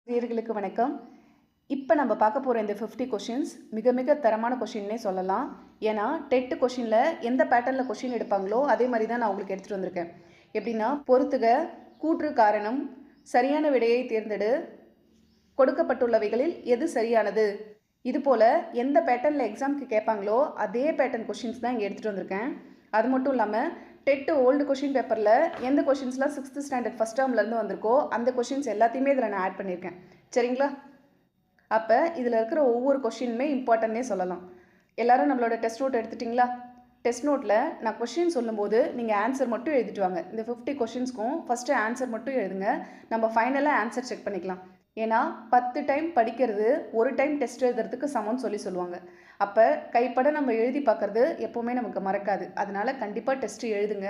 நேயர்களுக்கு வணக்கம். இப்போ நம்ம பார்க்க போகிற இந்த 50 கொஷின்ஸ் மிக மிக தரமான கொஷின்னே சொல்லலாம். ஏன்னா டெட் கொஷினில் எந்த பேட்டர்னில் கொஷின் எடுப்பாங்களோ அதே மாதிரி தான் நான் உங்களுக்கு எடுத்துகிட்டு வந்திருக்கேன். எப்படின்னா பொறுத்துக, கூற்று காரணம், சரியான விடையை தேர்ந்தெடு, கொடுக்கப்பட்டுள்ளவைகளில் எது சரியானது, இதுபோல் எந்த பேட்டர்னில் எக்ஸாமுக்கு கேட்பாங்களோ அதே பேட்டர்ன் கொஷின்ஸ் தான் இங்கே எடுத்துகிட்டு வந்திருக்கேன். அது மட்டும் இல்லாமல் டெட் ஓல்டு கொஷின் பேப்பரில் எந்த கொஷின்ஸ்லாம் 6th ஸ்டாண்டர்ட் ஃபஸ்ட் டேர்ம்லேருந்து வந்திருக்கோ அந்த கொஷின்ஸ் எல்லாத்தையுமே இதில் நான் ஆட் பண்ணியிருக்கேன். சரிங்களா? அப்போ இதில் இருக்கிற ஒவ்வொரு கொஷினுமே இம்பார்ட்டன்னே சொல்லலாம். எல்லோரும் நம்மளோட டெஸ்ட் நோட் எடுத்துட்டிங்களா? டெஸ்ட் நோட்டில் நான் கொஷின் சொல்லும்போது நீங்கள் ஆன்சர் மட்டும் எழுதிட்டு வாங்க. இந்த 50 கொஷின்ஸ்க்கும் ஃபஸ்ட்டு ஆன்சர் மட்டும் எழுதுங்க. நம்ம ஃபைனலாக ஆன்சர் செக் பண்ணிக்கலாம். ஏன்னா 10 டைம் படிக்கிறது ஒரு டைம் டெஸ்ட் எழுதுறதுக்கு சமம்னு சொல்லுவாங்க. அப்போ கைப்பட நம்ம எழுதி பார்க்குறது எப்போவுமே நமக்கு மறக்காது. அதனால் கண்டிப்பாக டெஸ்ட்டு எழுதுங்க.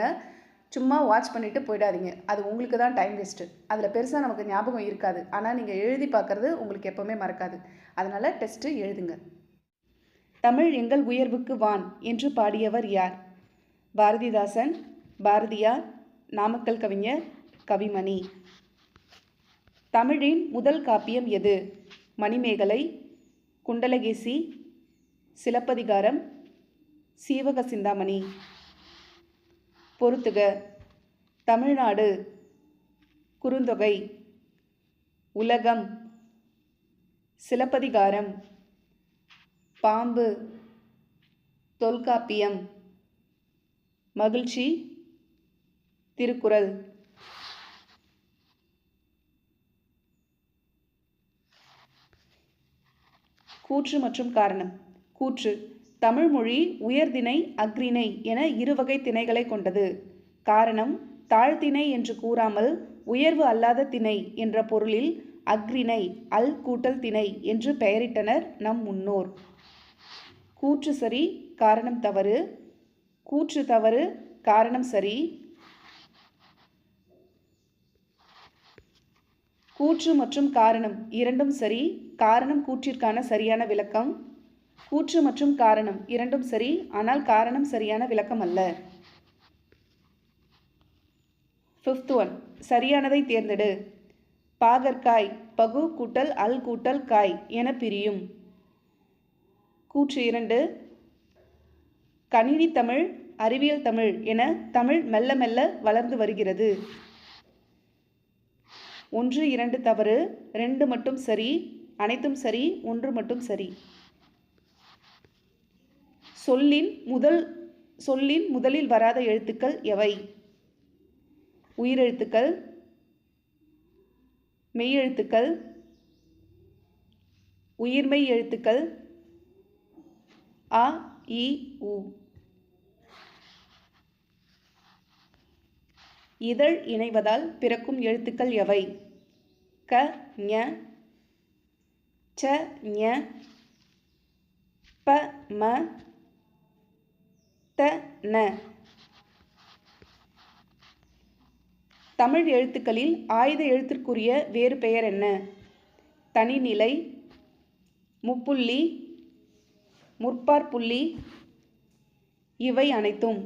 சும்மா வாட்ச் பண்ணிவிட்டு போயிடாதீங்க. அது உங்களுக்கு தான் டைம் வேஸ்ட்டு. அதில் பெருசாக நமக்கு ஞாபகம் இருக்காது. ஆனால் நீங்கள் எழுதி பார்க்குறது உங்களுக்கு எப்போவுமே மறக்காது. அதனால் டெஸ்ட்டு எழுதுங்க. தமிழ் எங்கள் உயர்வுக்கு வான் என்று பாடியவர் யார்? பாரதிதாசன், பாரதியார், நாமக்கல் கவிஞர், கவிமணி. தமிழின் முதல் காப்பியம் எது? மணிமேகலை, குண்டலகேசி, சிலப்பதிகாரம், சீவக சிந்தாமணி. பொறுத்துக. தமிழ்நாடு, குறுந்தொகை, உலகம், சிலப்பதிகாரம், பாம்பு, தொல்காப்பியம், மகிழ்ச்சி, திருக்குறள். கூற்று மற்றும் காரணம். கூற்று: தமிழ் மொழி உயர்திணை, அஃறிணை என இருவகை திணைகளை கொண்டது. காரணம்: தாழ்த்திணை என்று கூறாமல் உயர்வு அல்லாத திணை என்ற பொருளில் அஃறிணை அல் கூட்டல் திணை என்று பெயரிட்டனர் நம் முன்னோர். கூற்று சரி, காரணம் தவறு. கூற்று தவறு, காரணம் சரி. கூற்று மற்றும் காரணம் இரண்டும் சரி. காரணம் கூற்றிற்கான சரியான விளக்கம். கூற்று மற்றும் காரணம் இரண்டும் சரி, ஆனால் காரணம் சரியான விளக்கம் அல்ல. 5th one, சரியானதை தேர்ந்தெடு. பாகற்காய் பகு கூட்டல் அல் கூட்டல் காய் என பிரியும். கூற்று 2, கணினி தமிழ், அறிவியல் தமிழ் என தமிழ் மெல்ல மெல்ல வளர்ந்து வருகிறது. 1, 2 தவறு, 2 மட்டும் சரி, அனைத்தும் சரி, 1 மட்டும் சரி. சொல்லின் முதலில் வராத எழுத்துக்கள் எவை? உயிரெழுத்துக்கள், மெய்யெழுத்துக்கள், உயிர்மெய் எழுத்துக்கள், அ, இ, உ. இதழ் இணைவதால் பிறக்கும் எழுத்துக்கள் எவை? க, ஞ, ச, ஞ, ப, ம, த, ந. தமிழ் எழுத்துக்களில் ஆயுத எழுத்திற்குரிய வேறு பெயர் என்ன? தனிநிலை, முப்புள்ளி, முற்பாற்புள்ளி, இவை அனைத்தும்.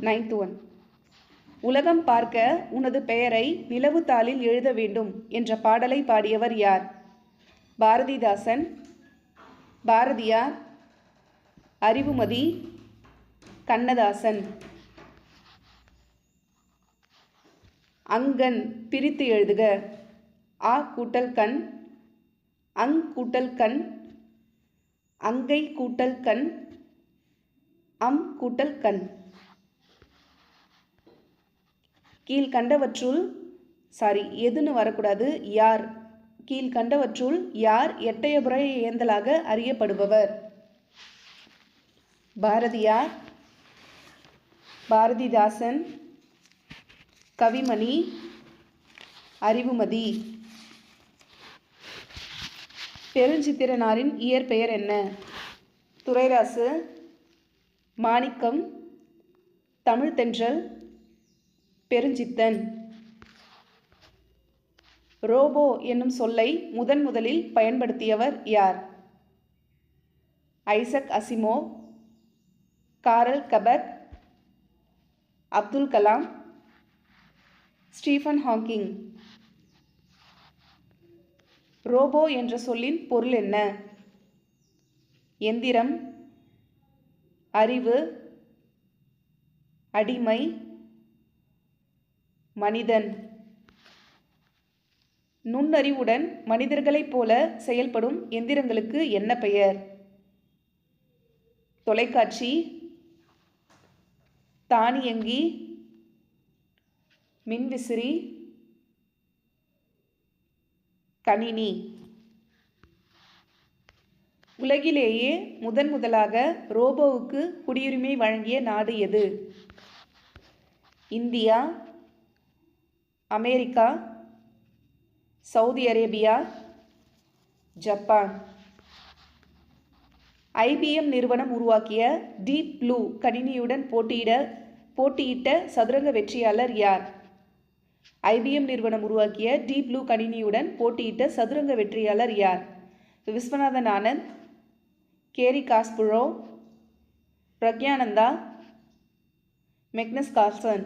9th one, உலகம் பார்க்க உனது பெயரை நிலவு தாளில் எழுத வேண்டும் என்ற பாடலை பாடியவர் யார்? பாரதிதாசன், பாரதியார், அறிவுமதி, கண்ணதாசன். அங்கன் பிரித்து எழுதுக. ஆ கூட்டல் கண், அங் கூட்டல் கண், அங்கை கூட்டல் கண், அம் கூட்டல் கண். கீழ்கண்டவற்றுள் எதுன்னு வரக்கூடாது, யார். கீழ்கண்டவற்றுள் யார் எட்டயபுர ஏந்தலாக அறியப்படுபவர்? பாரதியார், பாரதிதாசன், கவிமணி, அறிவுமதி. பெருஞ்சித்திரனாரின் இயற்பெயர் என்ன? துரைராசு, மாணிக்கம், தமிழ்த்தென்றல், பெருஞ்சித்தன். ரோபோ என்னும் சொல்லை முதலில் பயன்படுத்தியவர் யார்? Isaac Asimov, Karel Capek, Abdul Kalam, Stephen Hawking. Robot என்ற சொல்லின் பொருள் என்ன? எந்திரம், அறிவு, அடிமை, மனிதன். நுண்ணறிவுடன் மனிதர்களைப் போல செயல்படும் எந்திரங்களுக்கு என்ன பெயர்? தொலைக்காட்சி, தானியங்கி, மின்விசிறி, கணினி. உலகிலேயே முதலாக ரோபோவுக்கு குடியுரிமை வழங்கிய நாடு எது? India, America, Saudi Arabia, Japan. IBM நிறுவனம் உருவாக்கிய டீப் ப்ளூ கணினியுடன் போட்டியிட்ட சதுரங்க வெற்றியாளர் யார்? IBM நிறுவனம் உருவாக்கிய டீப் ப்ளூ கணினியுடன் போட்டியிட்ட சதுரங்க வெற்றியாளர் யார்? Viswanathan Anand, Garry Kasparov, Praggnanandhaa, Magnus Carlsen.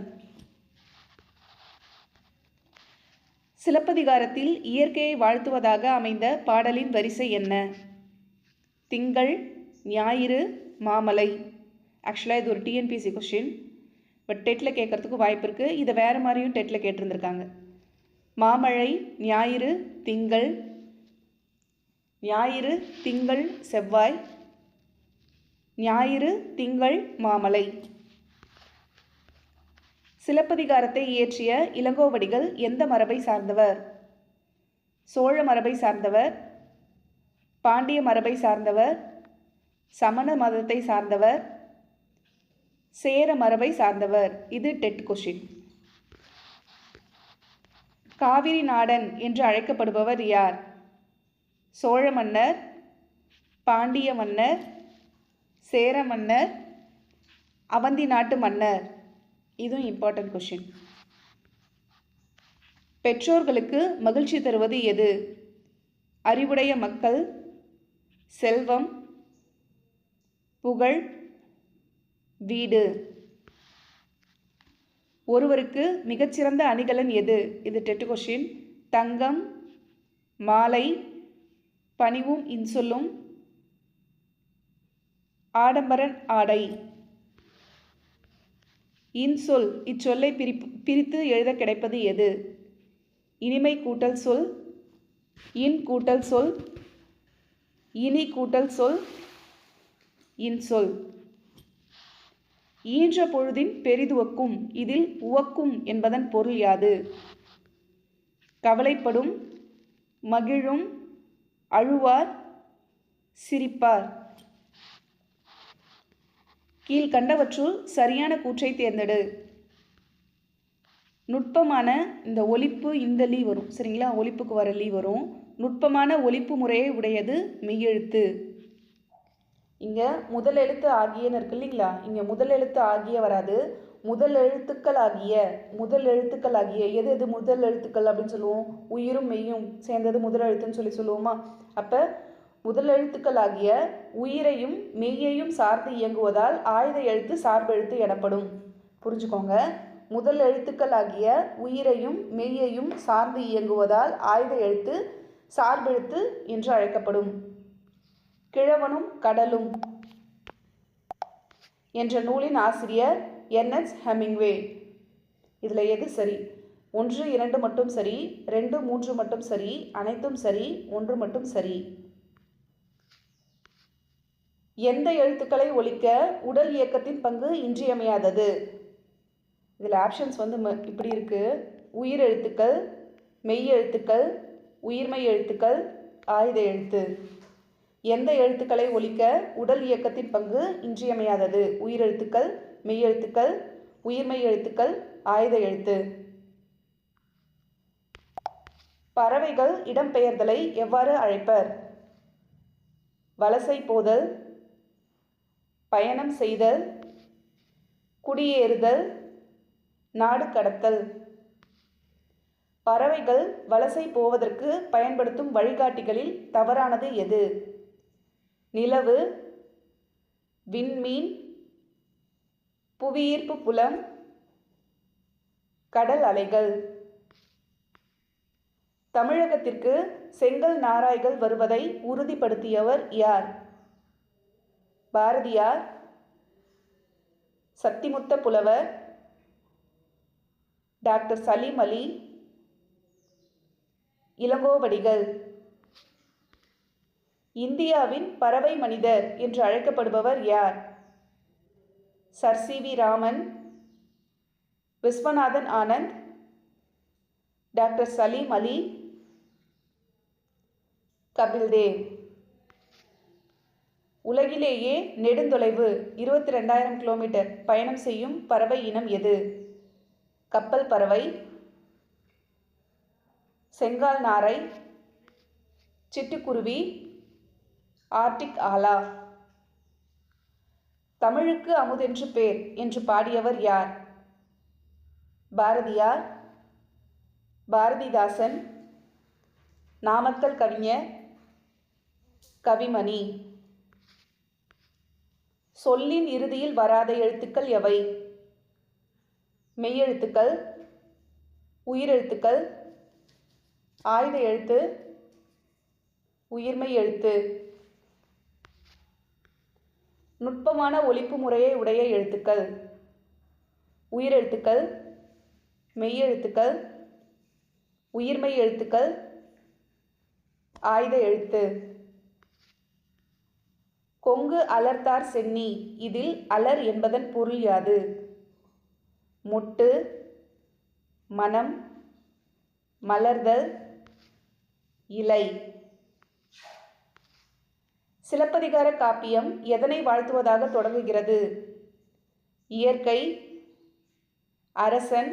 சிலப்பதிகாரத்தில் இயற்கையை வாழ்த்துவதாக அமைந்த பாடலின் வரிசை என்ன? திங்கள், ஞாயிறு, மாமலை. ஆக்சுவலாக இது ஒரு TNPSC கொஷின், பட் டெட்டில் கேட்குறதுக்கு வாய்ப்பு இருக்குது. இதை வேறு மாதிரியும் டெட்டில் கேட்டிருந்திருக்காங்க. மாமழை, ஞாயிறு, திங்கள், ஞாயிறு, திங்கள், செவ்வாய், ஞாயிறு, திங்கள், மாமலை. சிலப்பதிகாரத்தை இயற்றிய இளங்கோவடிகள் எந்த மரபை சார்ந்தவர்? சோழ மரபை சார்ந்தவர், பாண்டிய மரபை சார்ந்தவர், சமண மதத்தை சார்ந்தவர், சேர மரபை சார்ந்தவர். இது டெட் கொஷின். காவிரி நாடன் என்று அழைக்கப்படுபவர் யார்? சோழ மன்னர், பாண்டிய மன்னர், சேர மன்னர், அவந்தி நாட்டு மன்னர். இதுவும் இம்பார்ட்டன்ட் கொஷின். பெற்றோர்களுக்கு மகிழ்ச்சி தருவது எது? அறிவுடைய மக்கள், செல்வம், புகழ், வீடு. ஒருவருக்கு மிகச்சிறந்த அணிகலன் எது? இது டெட் கொஷின். தங்கம், மாலை, பணிவும் இன்சொல்லும், ஆடம்பரன் ஆடை. இன்சொல் இச்சொல்லை பிரித்து எழுத கிடைப்பது எது? இனிமை கூட்டல் சொல், இன் கூட்டல் சொல், இனி கூட்டல் சொல், இன்சொல். ஈன்ற பொழுதின் பெரிதுவக்கும், இதில் உவக்கும் என்பதன் பொருள் யாது? கவலைப்படும், மகிழும், அழுவார், சிரிப்பார். கீழ்கண்டவற்றுள் சரியான கூற்றை தேர்ந்தெடு. நுட்பமான இந்த ஒலிப்பு இந்த லீ வரும் சரிங்களா, ஒலிப்புக்கு வர லீ வரும். நுட்பமான ஒலிப்பு முறையை உடையது மெய்யெழுத்து. இங்கே முதல் எழுத்து ஆகியன்னு இருக்கு இல்லைங்களா, இங்கே முதல் எழுத்து ஆகிய வராது, முதல் எழுத்துக்கள் ஆகிய. எது எது முதல் எழுத்துக்கள் அப்படின்னு சொல்லுவோம்? உயிரும் மெய்யும் சேர்ந்தது முதல் எழுத்துன்னு சொல்லுவோமா? அப்போ முதல் எழுத்துக்கள் ஆகிய உயிரையும் மெய்யையும் சார்ந்து இயங்குவதால் ஆயுத எழுத்து சார்பெழுத்து எனப்படும். புரிஞ்சுக்கோங்க, முதல் எழுத்துக்கள் ஆகிய உயிரையும் மெய்யையும் சார்ந்து இயங்குவதால் ஆயுத எழுத்து சார்பெழுத்து என்று அழைக்கப்படும். கிழவனும் கடலும் என்ற நூலின் ஆசிரியர் Ernest Hemingway. இதில் எது சரி? 1, 2 மட்டும் சரி, 2, 3 மட்டும் சரி, அனைத்தும் சரி, 1 மட்டும் சரி. எந்த எழுத்துக்களை ஒலிக்க உடல் இயக்கத்தின் பங்கு இன்றியமையாதது? இதில் ஆப்ஷன்ஸ் இப்படி இருக்கு: உயிர் எழுத்துக்கள், மெய் எழுத்துக்கள், உயிர்மெய் எழுத்துக்கள், ஆயுத எழுத்து. எந்த எழுத்துக்களை ஒலிக்க உடல் இயக்கத்தின் பங்கு இன்றியமையாதது? உயிரெழுத்துக்கள், மெய் எழுத்துக்கள், உயிர்மெய் எழுத்துக்கள், ஆயுத எழுத்து. பறவைகள் இடம்பெயர்தலை எவ்வாறு அழைப்பர்? வலசை போதல், பயணம் செய்தல், குடியேறுதல், நாடு கடத்தல். பறவைகள் வலசை போவதற்கு பயன்படுத்தும் வழிகாட்டிகளில் தவறானது எது? நிலவு, விண்மீன், புவியீர்ப்பு புலம், கடல் அலைகள். தமிழகத்திற்கு செங்கல் நாராய்கள் வருவதை உறுதிப்படுத்தியவர் யார்? பாரதியார், சத்திமுத்த புலவர், டாக்டர் சலீம் அலி, இளங்கோவடிகள். இந்தியாவின் பறவை மனிதர் என்று அழைக்கப்படுபவர் யார்? சர் சி.வி. ராமன், விஸ்வநாதன் ஆனந்த், டாக்டர் சலீம் அலி, கபில் தேவ். உலகிலேயே நெடுந்தொலைவு 22,000 கிலோமீட்டர் பயணம் செய்யும் பறவை இனம் எது? கப்பல் பறவை, செங்கால் நாரை, சிட்டுக்குருவி, ஆர்டிக் ஆலா. தமிழுக்கு அமுதென்று பேர் என்று பாடியவர் யார்? பாரதியார், பாரதிதாசன், நாமக்கல் கவிஞர், கவிமணி. சொல்லின் இறுதியில் வராத எழுத்துக்கள் எவை? மெய்யெழுத்துக்கள், உயிரெழுத்துக்கள், ஆயுத எழுத்து, உயிர்மெய் எழுத்து. நுட்பமான ஒலிப்பு முறையை உடைய எழுத்துக்கள். உயிரெழுத்துக்கள், மெய்யெழுத்துக்கள், உயிர்மெய் எழுத்துக்கள், ஆயுத எழுத்து. கொங்கு அலர்த்தார் சென்னி, இதில் அலர் என்பதன் பொருள் யாது? மொட்டு, மனம், மலர்தல், இலை. சிலப்பதிகார காப்பியம் எதனை வாழ்த்துவதாக தொடங்குகிறது? இயற்கை, அரசன்,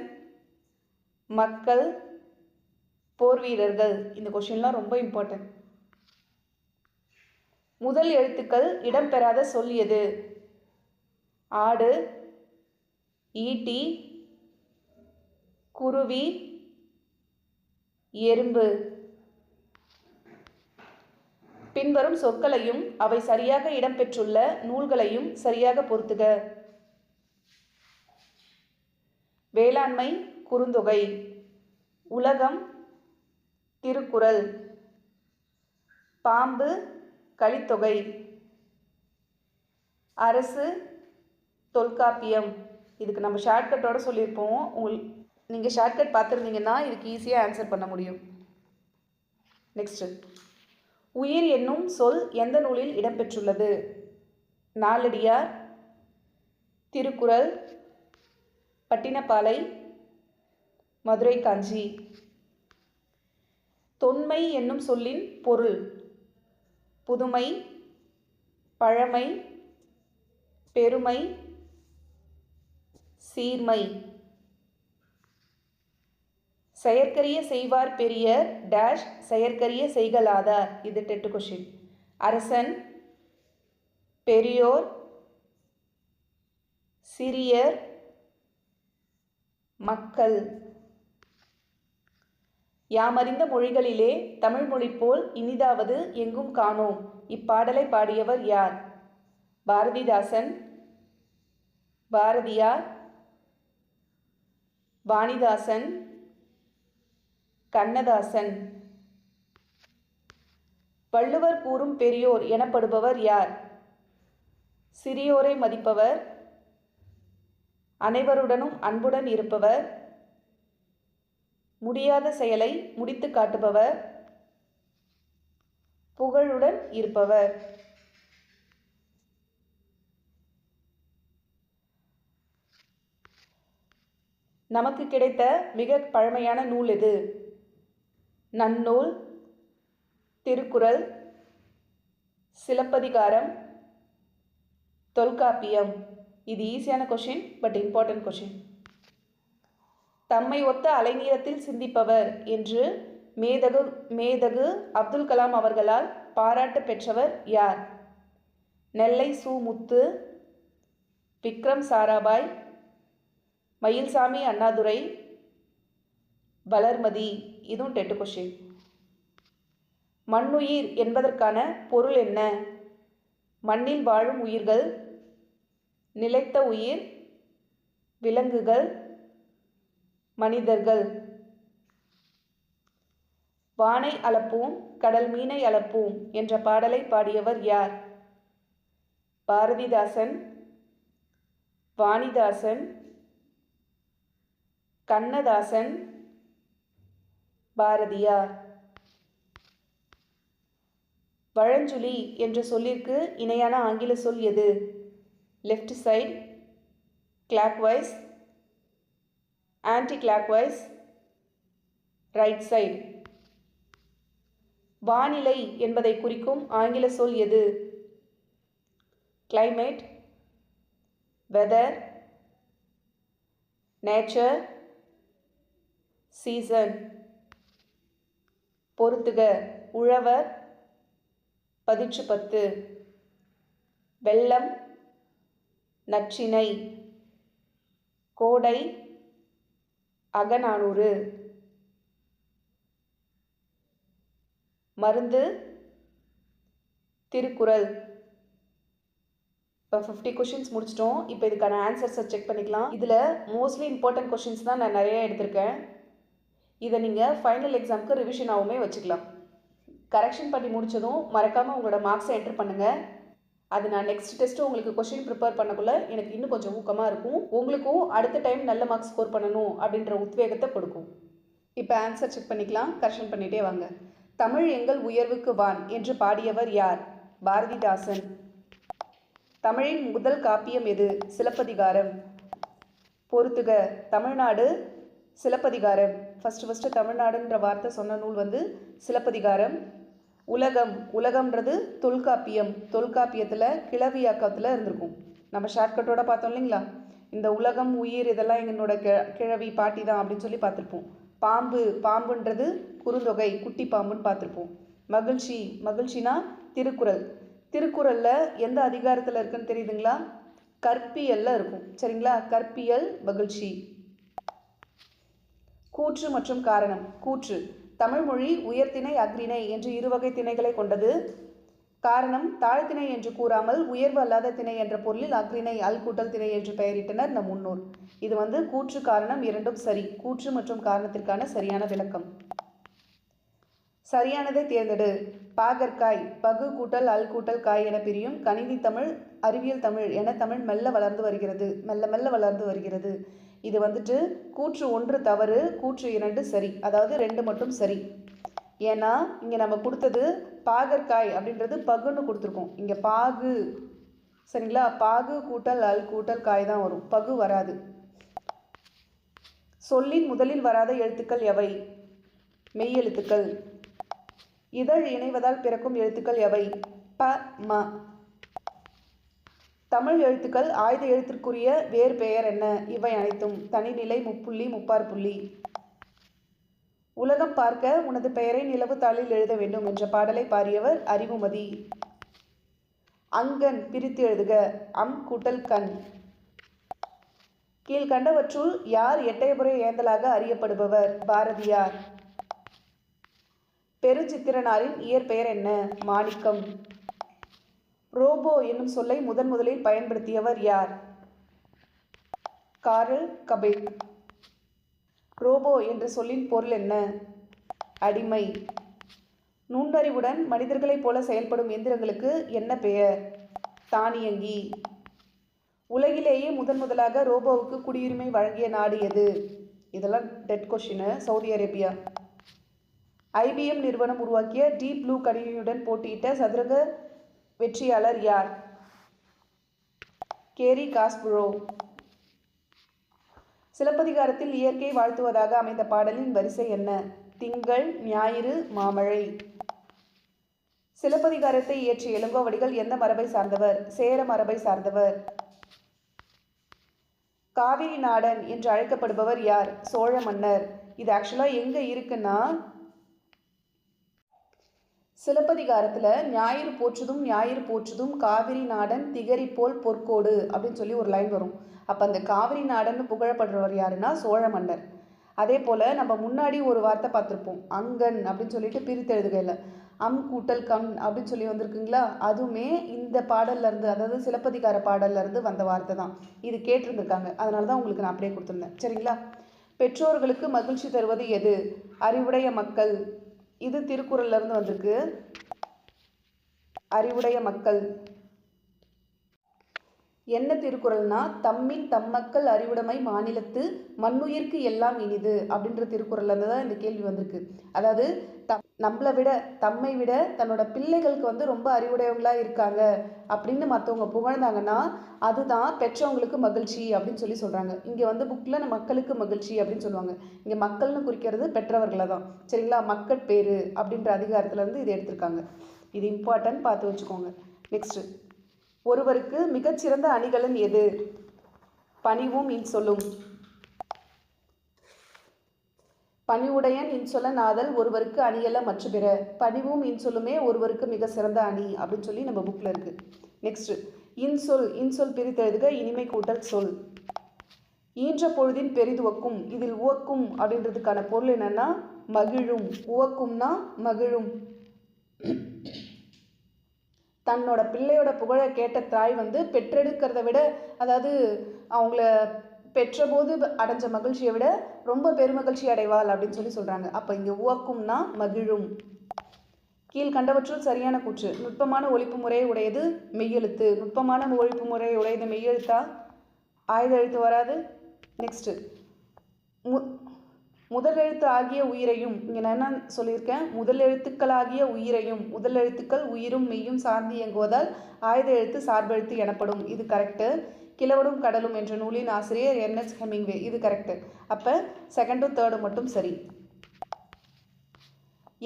மக்கள், போர் வீரர்கள். இந்த கொஷின்லாம் ரொம்ப இம்பார்ட்டன்ட். முதல் எழுத்துக்கள் இடம்பெறாத சொல் எது? ஆடு, ஈட்டி, குருவி, எறும்பு. பின்வரும் சொற்களையும் அவை சரியாக இடம்பெற்றுள்ள நூல்களையும் சரியாக பொருத்துக. வேளாண்மை, குறுந்தொகை. உலகம், திருக்குறள். பாம்பு, கலித்தொகை. அரசு, தொல்காப்பியம். இதுக்கு நம்ம ஷார்ட்கட்டோடு சொல்லியிருப்போம். நீங்கள் ஷார்ட்கட் பார்த்துருந்தீங்கன்னா இதுக்கு ஈஸியாக ஆன்சர் பண்ண முடியும். நெக்ஸ்ட்டு, உயிர் என்னும் சொல் எந்த நூலில் இடம்பெற்றுள்ளது? நாலடியார், திருக்குறள், பட்டினப்பாலை, மதுரை காஞ்சி. தொன்மை என்னும் சொல்லின் பொருள்? புதுமை, பழமை, பெருமை, சீர்மை. செயற்கரிய செய்வார் பெரியர் டேஷ் செயற்கரிய செய்கலாதார். இது டெட் கொஷின். அரசன், பெரியோர், சிறியர், மக்கள். யாமறிந்த மொழிகளிலே தமிழ் மொழி போல் இனிதாவது எங்கும் காணோம். இப்பாடலை பாடியவர் யார்? பாரதிதாசன், பாரதியார், வாணிதாசன், கண்ணதாசன். வள்ளுவர் கூறும் பெரியோர் எனப்படுபவர் யார்? சிறியோரை மதிப்பவர், அனைவருடனும் அன்புடன் இருப்பவர், முடியாத செயலை முடித்து காட்டுபவர், புகழுடன் இருப்பவர். நமக்கு கிடைத்த மிக பழமையான நூல் எது? நன்னூல், திருக்குறள், சிலப்பதிகாரம், தொல்காப்பியம். இது ஈஸியான கொஷின், பட் இம்பார்ட்டன்ட் கொஷின். தம்மை ஒத்த அலைநீளத்தில் சிந்திப்பவர் என்று மேதகு அப்துல் கலாம் அவர்களால் பாராட்டு பெற்றவர் யார்? நெல்லை சு. முத்து, விக்ரம் சாராபாய், மயில்சாமி அண்ணாதுரை, வளர்மதி. இதுவும் டெட் கொஷின். மண்ணுயிர் என்பதற்கான பொருள் என்ன? மண்ணில் வாழும் உயிர்கள், நிலைத்த உயிர், விலங்குகள், மனிதர்கள். வானை அளப்போம் கடல் மீனை அளப்போம் என்ற பாடலை பாடியவர் யார்? பாரதிதாசன், வாணிதாசன், கண்ணதாசன், பாரதியார். வழஞ்சுழி என்ற சொல்லிற்கு இணையான ஆங்கில சொல் எது? Left side, clockwise, anticlockwise, right side. வானிலை என்பதை குறிக்கும் ஆங்கில சொல் எது? Climate, weather, nature, season. பொறுத்துக. உழவர், பதிற்று 10. வெள்ளம், நற்றிணை. கோடை, அகநானூறு. மருந்து, திருக்குறள். இப்போ 50 கொஷின்ஸ் முடிச்சிட்டோம். இப்போ இதுக்கான ஆன்சர்ஸை செக் பண்ணிக்கலாம். இதில் மோஸ்ட்லி இம்பார்ட்டன்ட் கொஷின்ஸ் தான் நான் நிறைய எடுத்திருக்கேன். இதை நீங்கள் ஃபைனல் எக்ஸாமுக்கு ரிவிஷனாகவுமே வச்சுக்கலாம். கரெக்ஷன் பண்ணி முடித்ததும் மறக்காமல் உங்களோட மார்க்ஸை என்டர் பண்ணுங்கள். அது நான் நெக்ஸ்ட் டெஸ்ட்டு உங்களுக்கு கொஷின் ப்ரிப்பேர் பண்ணக்குள்ள எனக்கு இன்னும் கொஞ்சம் ஊக்கமாக இருக்கும். உங்களுக்கும் அடுத்த டைம் நல்ல மார்க்ஸ் ஸ்கோர் பண்ணணும் அப்படின்ற உத்வேகத்தை கொடுக்கும். இப்போ ஆன்சர் செக் பண்ணிக்கலாம். கரெக்ஷன் பண்ணிகிட்டே வாங்க. தமிழ் எங்கள் உயர்வுக்கு வான் என்று பாடியவர் யார்? பாரதிதாசன். தமிழின் முதல் காப்பியம் எது? சிலப்பதிகாரம். பொறுத்துக. தமிழ்நாடு, சிலப்பதிகாரம். ஃபஸ்ட்டு தமிழ்நாடுன்ற வார்த்தை சொன்ன நூல் வந்து சிலப்பதிகாரம். உலகம், உலகம்ன்றது தொல்காப்பியம். தொல்காப்பியத்தில் கிளவியாக்கத்தில் இருந்திருக்கும். நம்ம ஷார்ட்கட்டோட பார்த்தோம் இல்லைங்களா? இந்த உலகம், உயிர் இதெல்லாம் என்னோட கிழவி பாட்டி தான் அப்படின்னு சொல்லி பார்த்துருப்போம். பாம்பு, பாம்புன்றது குறுந்தொகை, குட்டி பாம்புன்னு பார்த்துருப்போம். மகிழ்ச்சி, மகிழ்ச்சினா திருக்குறள். திருக்குறளில் எந்த அதிகாரத்தில் இருக்குன்னு தெரியுதுங்களா? கற்பியல்ல இருக்கும். சரிங்களா? கற்பியல், மகிழ்ச்சி. கூற்று மற்றும் காரணம். கூற்று, தமிழ்மொழி உயர்திணை அஃறிணை என்று இருவகை திணைகளை கொண்டது. காரணம், தாழ்த்திணை என்று கூறாமல் உயர்வு அல்லாத திணை என்ற பொருளில் அஃறிணை அல் கூட்டல் திணை என்று பெயரிட்டனர் நம் முன்னோர். இது வந்து கூற்று காரணம் இரண்டும் சரி. கூற்று மற்றும் காரணத்திற்கான சரியான விளக்கம். சரியானதை தேர்ந்தெடு. பாகற்காய், பகு கூட்டல் அல் கூட்டல் காய் என பிரியும் கணினி தமிழ், அறிவியல் தமிழ் என தமிழ் மெல்ல வளர்ந்து வருகிறது. மெல்ல வளர்ந்து வருகிறது. இது வந்துட்டு கூற்று 1 தவறு, கூற்று 2 சரி. அதாவது 2 மட்டும் சரி. ஏன்னா இங்கே நம்ம கொடுத்தது பாகற்காய் அப்படின்றது பகுன்னு கொடுத்துருக்கோம். இங்கே பாகு, சரிங்களா? பாகு கூட்டல் அல் கூட்டல் காய் தான் வரும், பகு வராது. சொல்லின் முதலில் வராத எழுத்துக்கள் எவை? மெய் எழுத்துக்கள். இதழ் இணைவதால் பிறக்கும் எழுத்துக்கள் எவை? ப, ம. தமிழ் எழுத்துக்கள் ஆயுத எழுத்திற்குரிய வேறு பெயர் என்ன? இவை அனைத்தும். தனிநிலை, முப்புள்ளி, முப்பார் புள்ளி. உலகம் பார்க்க உனது பெயரை நிலவு தாளில் எழுத வேண்டும் என்ற பாடலை பாடியவர் அறிவுமதி. அங்கன் பிரித்து எழுதுக. அம் கூட்டல் கண். கீழ்கண்டவற்றுள் யார் எட்டயபுர ஏந்தலாக அறியப்படுபவர்? பாரதியார். பெருஞ்சித்திரனாரின் இயற்பெயர் என்ன? மாணிக்கம். ரோபோ என்னும் சொல்லை முதலில் பயன்படுத்தியவர் யார்? Curl Capek. ரோபோ என்ற சொல்லின் பொருள் என்ன? அடிமை. நுண்ணறிவுடன் மனிதர்களைப் போல செயல்படும் எந்திரங்களுக்கு என்ன பெயர்? தானியங்கி. உலகிலேயே முதலாக ரோபோவுக்கு குடியுரிமை வழங்கிய நாடு எது? இதெல்லாம் TET question. Saudi Arabia. IBM நிறுவனம் உருவாக்கிய டீப் ப்ளூ கணினியுடன் போட்டியிட்ட சதுரங்க வெற்றியாளர் யார்? கேரி காஸ்புரோ. சிலப்பதிகாரத்தில் இயற்கை வாழ்த்துவதாக அமைந்த பாடலின் வரிசை என்ன? திங்கள், ஞாயிறு, மாமழை. சிலப்பதிகாரத்தை இயற்றிய இளங்கோவடிகள் எந்த மரபை சார்ந்தவர்? சேர மரபை சார்ந்தவர். காவிரி நாடன் என்று அழைக்கப்படுபவர் யார்? சோழ மன்னர். இது ஆக்சுவலாக எங்கே இருக்குன்னா, சிலப்பதிகாரத்தில் ஞாயிறு போற்றுதும் காவிரி நாடன் திகரி போல் பொற்கோடு அப்படின்னு சொல்லி ஒரு லைன் வரும். அப்போ அந்த காவிரி நாடன் புகழப்படுறவர் யாருன்னா சோழ மன்னர். அதே போல் நம்ம முன்னாடி ஒரு வார்த்தை பார்த்துருப்போம், அங்கன் அப்படின்னு சொல்லிட்டு பிரித்து எழுதுகையில் அம் கூட்டல் கண் அப்படின்னு சொல்லி வந்திருக்குங்களா? அதுவுமே இந்த பாடல்லேருந்து, அதாவது சிலப்பதிகார பாடல்லேருந்து வந்த வார்த்தை தான். இது கேட்டிருந்துருக்காங்க, அதனால தான் உங்களுக்கு நான் அப்படியே கொடுத்துருந்தேன். சரிங்களா? பெற்றோர்களுக்கு மகிழ்ச்சி தருவது எது? அறிவுடைய மக்கள். இது திருக்குறள்ல இருந்து வந்திருக்கு. அறிவுடைய மக்கள். என்ன திருக்குறள்னா, தம்மின் தம்மக்கள் அறிவுடைமை மாநிலத்து மண்ணுயிர்க்கு எல்லாம் இனிது அப்படின்ற திருக்குறள்ல இருந்து தான் இந்த கேள்வி வந்திருக்கு. அதாவது நம்மளை விட தம்மை விட தன்னோட பிள்ளைகளுக்கு வந்து ரொம்ப அறிவுடையவங்களா இருக்காங்க அப்படின்னு மற்றவங்க புகழ்ந்தாங்கன்னா அதுதான் பெற்றவங்களுக்கு மகிழ்ச்சி அப்படின்னு சொல்கிறாங்க. இங்கே வந்து புக்கில் மக்களுக்கு மகிழ்ச்சி அப்படின்னு சொல்லுவாங்க. இங்கே மக்கள்னு குறிக்கிறது பெற்றவர்களை தான். சரிங்களா? மக்கட்பேறு அப்படின்ற அதிகாரத்துலேருந்து இது எடுத்திருக்காங்க. இது இம்பார்ட்டன்ட், பார்த்து வச்சுக்கோங்க. நெக்ஸ்ட்டு, ஒருவருக்கு மிகச்சிறந்த அணிகலன் எது? பணிவும் இன்சொல்லும். பணிவுடையன் இன்சொல்ல நாதல் ஒருவருக்கு அணியல்ல மற்ற பிற. பணிவும் இன்சொல்லுமே ஒருவருக்கு மிக சிறந்த அணி அப்படின்னு சொல்லி நம்ம புக்கில் இருக்குது. நெக்ஸ்ட்டு, இன்சொல் பிரித்தெழுதுக. இனிமை கூட்டல் சொல். ஈன்ற பொழுதின் பெரிதுவக்கும். இதில் உவக்கும் அப்படின்றதுக்கான பொருள் என்னன்னா மகிழும். உவக்கும்னா மகிழும். தன்னோட பிள்ளையோட புகழை கேட்ட தாய் வந்து பெற்றெடுக்கிறத விட, அதாவது அவங்கள பெற்றபோது அடைஞ்ச மகிழ்ச்சியை விட ரொம்ப பெருமகிழ்ச்சி அடைவாள் அப்படின்னு சொல்கிறாங்க. அப்போ இங்கே உவக்கும்னா மகிழும். கீழ்கண்டவற்றுள் சரியான கூற்று. நுட்பமான ஒழிப்பு முறையை உடையது மெய்யெழுத்து. நுட்பமான ஒழிப்பு முறையை உடையது மெய்யெழுத்தா? ஆயுத எழுத்து வராது. நெக்ஸ்ட்டு, முதல் எழுத்து ஆகிய உயிரையும், இங்கே நான் என்ன சொல்லியிருக்கேன்? முதல் எழுத்துக்களாகிய உயிரையும். முதல் எழுத்துக்கள் உயிரும் மெய்யும் சார்ந்து இயங்குவதால் ஆயுத எழுத்து சார்பெழுத்து எனப்படும். இது கரெக்டு. கிழவனும் கடலும் என்ற நூலின் ஆசிரியர் எர்னஸ்ட் ஹெமிங்வே. இது கரெக்டு. அப்போ செகண்டும் தேர்டும் மட்டும் சரி.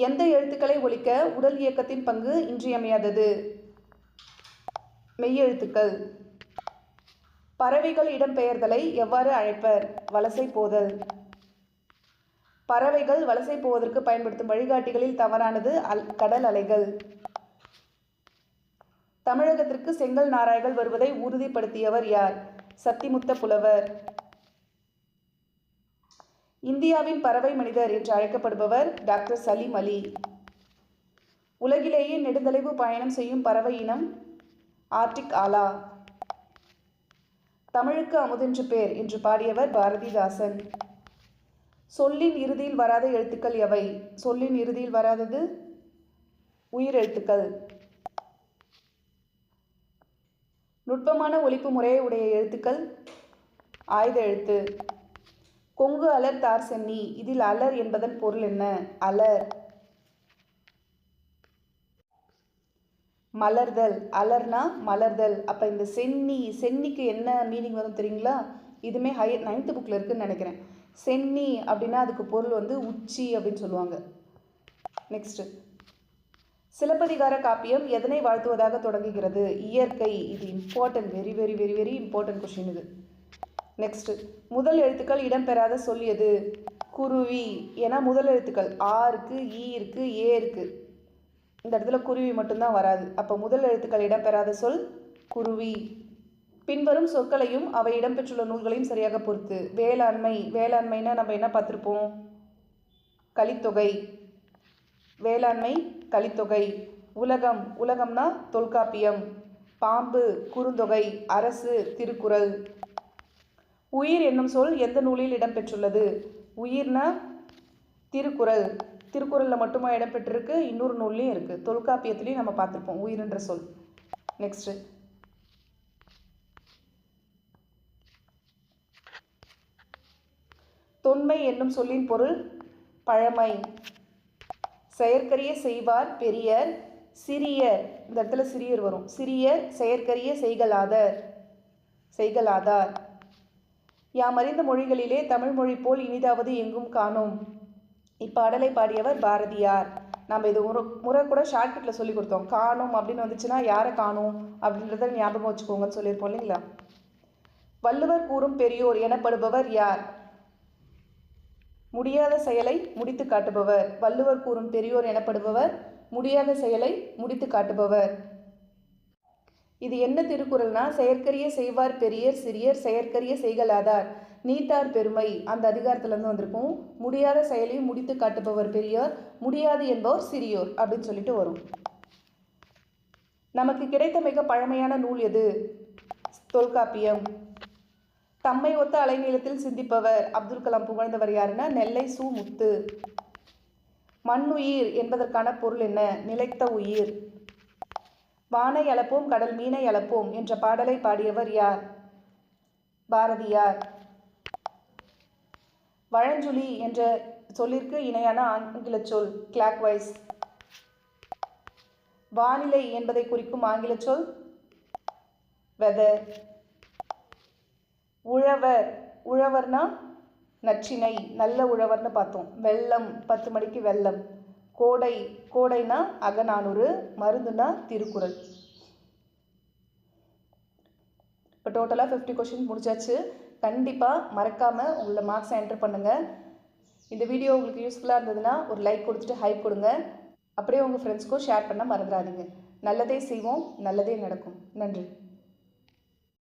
எந்த எழுத்துக்களை ஒழிக்க உடல் இயக்கத்தின் பங்கு இன்றியமையாதது? மெய்யெழுத்துக்கள். பறவைகள் இடம்பெயர்தலை எவ்வாறு அழைப்பர்? வலசை போதல். பறவைகள் வலசை போவதற்கு பயன்படுத்தும் வழிகாட்டிகளில் தவறானது கடல் அலைகள். தமிழகத்திற்கு செங்கல் நாராய்கள் வருவதை உறுதிப்படுத்தியவர் யார்? சத்திமுத்த புலவர். இந்தியாவின் பறவை மனிதர் என்று அழைக்கப்படுபவர் டாக்டர் சலீம் அலி. உலகிலேயே நெடுந்தொலைவு பயணம் செய்யும் பறவை இனம் ஆர்டிக் ஆலா. தமிழுக்கு அமுதென்று பேர் என்று பாடியவர் பாரதிதாசன். சொல்லின் இறுதியில் வராத எழுத்துக்கள் எவை? சொல்லின் இறுதியில் வராதது உயிரெழுத்துக்கள். நுட்பமான ஒழிப்பு முறையை உடைய எழுத்துக்கள் ஆயுத எழுத்து. கொங்கு அலர் தார் சென்னி. இதில் அலர் என்பதன் பொருள் என்ன? அலர். மலர்தல். அலர்னா மலர்தல். அப்போ இந்த சென்னிக்கு என்ன மீனிங் வரும் தெரியுங்களா? இதுவுமே 9th புக்கில் இருக்குதுன்னு நினைக்கிறேன். சென்னி அப்படின்னா அதுக்கு பொருள் வந்து உச்சி அப்படின்னு சொல்லுவாங்க. நெக்ஸ்ட்டு, சிலப்பதிகார காப்பியம் எதனை வாழ்த்துவதாக தொடங்குகிறது? இயற்கை. இது important, very very very very important question இது. நெக்ஸ்ட்டு, முதல் எழுத்துக்கள் இடம்பெறாத சொல் எது? குருவி. ஏன்னா முதல் எழுத்துக்கள் ஆ இருக்குது, ஈ இருக்குது, ஏ இருக்குது. இந்த இடத்துல குருவி மட்டும்தான் வராது. அப்போ முதல் எழுத்துக்கள் இடம்பெறாத சொல் குருவி. பின்வரும் சொற்களையும் அவை இடம்பெற்றுள்ள நூல்களையும் சரியாக பொறுத்து. வேளாண்மை. வேளாண்மைனா நம்ம என்ன பார்த்துருப்போம்? கலித்தொகை. வேளாண்மை கலித்தொகை. உலகம். உலகம்னா தொல்காப்பியம். பாம்பு குறுந்தொகை. அரசு திருக்குறள். உயிர் என்னும் சொல் எந்த நூலில் இடம்பெற்றுள்ளது? உயிர்னா திருக்குறள். திருக்குறளில் மட்டுமா இடம்பெற்றிருக்கு? இன்னொரு நூல்லையும் இருக்குது. தொல்காப்பியத்துலேயும் நம்ம பார்த்துருப்போம் உயிர்ன்ற சொல். நெக்ஸ்ட்டு, தொன்மை என்னும் சொல்லின் பொருள் பழமை. செயற்கரிய செய்வார் பெரியர் சிறியர். இந்த இடத்துல சிறியர் வரும். சிறியர் செயற்கரிய செய்கலாதார். யாம் அறிந்த மொழிகளிலே தமிழ் மொழி போல் இனிதாவது எங்கும் காணோம். இப்பாடலை பாடியவர் பாரதியார். நம்ம இது ஒரு முறை கூட ஷார்ட்கட்டில் சொல்லி கொடுத்தோம். காணும் அப்படின்னு வந்துச்சுன்னா யாரை காணும் அப்படின்றத ஞாபகம் வச்சுக்கோங்கன்னு சொல்லியிருப்போம் இல்லைங்களா? வள்ளுவர் கூறும் பெரியோர் எனப்படுபவர் யார்? முடியாத செயலை முடித்து காட்டுபவர். வள்ளுவர் கூறும் பெரியோர் எனப்படுபவர் முடியாத செயலை முடித்து காட்டுபவர். இது என்ன திருக்குறள்னா, செயற்கரிய செய்வார் பெரியர் சிறியர் செயற்கரிய செய்கலாதார் நீத்தார் பெருமை அந்த அதிகாரத்திலேருந்து வந்திருக்கும். முடியாத செயலையும் முடித்து காட்டுபவர் பெரியோர், முடியாது என்பவர் சிறியோர் அப்படின்னு சொல்லிட்டு வரும். நமக்கு கிடைத்த மிக பழமையான நூல் எது? தொல்காப்பியம். தம்மை ஒத்த அலைநீளத்தில் சிந்திப்பவர் அப்துல் கலாம் புகழ்ந்தவர் யாருன்னா நெல்லை சு முத்து. மண்ணுயிர் என்பதற்கான பொருள் என்ன? நிலைத்த உயிர். வானை அளப்போம் கடல் மீனை அளப்போம் என்ற பாடலை பாடியவர் யார்? பாரதியார். வழஞ்சுழி என்ற சொல்லிற்கு இணையான ஆங்கில சொல் கிளாக்வைஸ். வானிலை என்பதை குறிக்கும் ஆங்கில சொல் வெதர். உழவர், உழவர்னா நற்றிணை, நல்ல உழவர்னு பார்த்தோம். வெள்ளம், 10 மணிக்கு வெள்ளம். கோடை, கோடைனா அகநானூறு. மருந்துனா திருக்குறள். இப்போ டோட்டலாக 50 கொஷின் முடிச்சாச்சு. கண்டிப்பாக மறக்காமல் உங்களோட மார்க்ஸை என்டர் பண்ணுங்கள். இந்த வீடியோ உங்களுக்கு யூஸ்ஃபுல்லாக இருந்ததுன்னா ஒரு லைக் கொடுத்துட்டு ஹைப் கொடுங்க. அப்படியே உங்கள் ஃப்ரெண்ட்ஸ்க்கும் ஷேர் பண்ண மறந்துடாதீங்க. நல்லதே செய்வோம், நல்லதே நடக்கும். நன்றி.